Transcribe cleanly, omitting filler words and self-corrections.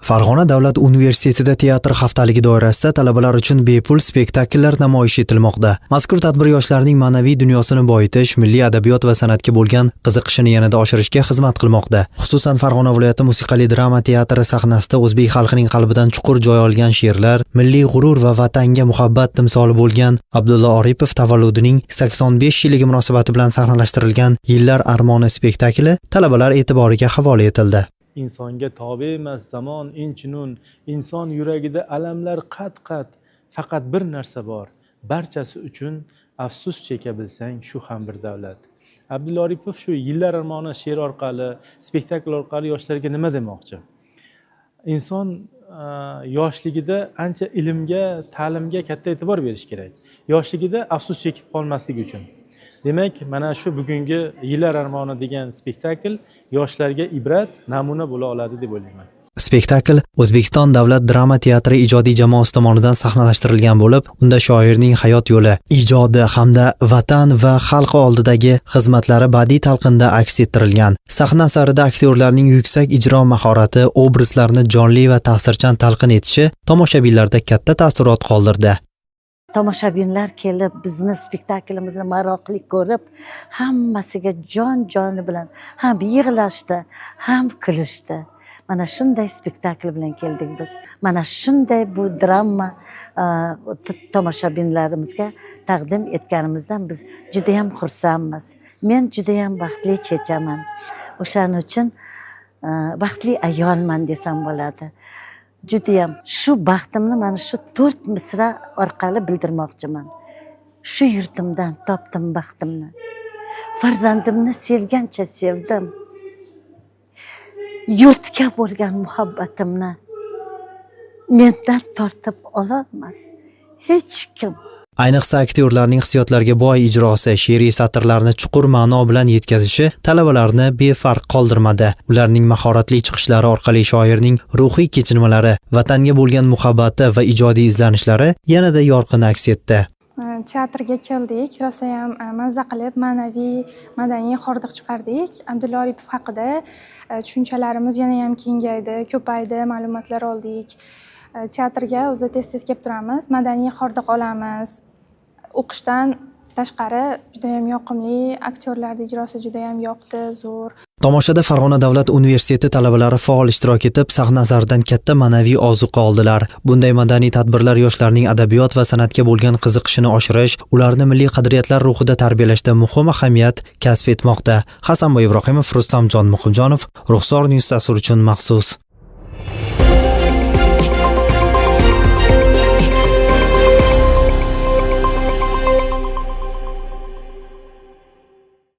Farg'ona davlat universitetida teatr haftaligi doirasida talabalar uchun bepul spektakllar namoyish etilmoqda. Mazkur tadbir yoshlarning ma'naviy dunyosini boyitish, milliy adabiyot va san'atga bo'lgan qiziqishini yanada oshirishga xizmat qilmoqda. Xususan Farg'ona viloyati musiqali drama teatri sahnasida o'zbek xalqining qalbidan chuqur joy olgan she'rlar, milliy g'urur va vatanga muhabbat timsoli bo'lgan Abdulla Oripov tavalludining 85 yilligi munosabati bilan sahnalashtirilgan Yillar armoni spektakli talabalar e'tiboriga havola etildi. Insonga tobe emas zamon inchinun, inson yuragida alamlar qat-qat, faqat bir narsa bor, barchasi uchun afsus cheka bilsang, shu ham bir davlat. Abdulla Oripov shu Yillar armoni she'r orqali, spektakl orqali yoshlarga nima demoqchi? Inson yoshligida ancha ilmga, ta'limga katta e'tibor berish kerak. Yoshligida afsus chekib qolmaslik uchun. Demak, mana shu bugungi Yillar armoni degan spektakl yoshlarga ibrat, namuna bo'la oladi deb o'ylayman. Spektakl O'zbekiston davlat drama teatri ijodiy jamoasi tomonidan sahnalashtirilgan bo'lib, unda shoirning hayot yo'li, ijodi hamda vatan va xalq oldidagi xizmatlari badiiy talqinda aks ettirilgan. Sahna asarida aktyorlarning yuksak ijro mahorati, obrazlarni jonli va ta'sirchan talqin etishi tomoshabinlarda katta taassurot qoldirdi. Tomoshabinlar kelib, bizni spektaklimizni maroqli ko'rib, hammasiga jon-joni bilan ham yig'lashdi, ham kulishdi. Mana shunday spektakl bilan keldik biz. Mana shunday bu drama tomoshabinlarimizga taqdim etganimizdan biz juda ham xursandmiz. Men juda ham baxtli chechaman. O'shaning uchun baxtli ayolman desam bo'ladi. Judayam shu baxtimni mana shu 4 misra orqali bildirmoqchiman. Shu yurtimdan topdim baxtimni. Farzandimni sevgancha sevdim. Yurtga bo'lgan muhabbatimni mendan tortib ololmas hech kim. Ayniqsa aktyorlarning hissiyotlarga boy ijrosi, she'riy satrlarni chuqur ma'no bilan yetkazishi talabalarni befarq qoldirmadi. Ularning mahoratli chiqishlari orqali shoirning ruhiy kechinmalari, vatanga bo'lgan muhabbati va ijodiy izlanishlari yanada yorqin aks etdi. Teatrga keldik, rosa ham mazza qilib, ma'naviy, madaniy hordiq chiqardik. Abdulla Oripov haqida tushunchalarimiz yana ham kengaydi, ko'paydi, ma'lumotlar oldik. Teatrga o'zi tez-tez kelib turamiz, madaniy hordiq olamiz. O'qishdan tashqari juda ham yoqimli, aktyorlarning ijrosi juda ham yoqdi, zo'r. Tomoshada Farg'ona davlat universiteti talabalari faol ishtirok etib, sahna asaridan katta ma'naviy ozuqa oldilar. Bunday madaniy tadbirlar yoshlarning adabiyot va san'atga bo'lgan qiziqishini oshirish, ularni milliy qadriyatlar ruhida tarbiyalashda muhim ahamiyat kasb etmoqda. Hasanboy Ibrohimov, Rustamjon Muqimjonov, Ruxsor News dastur uchun maxsus.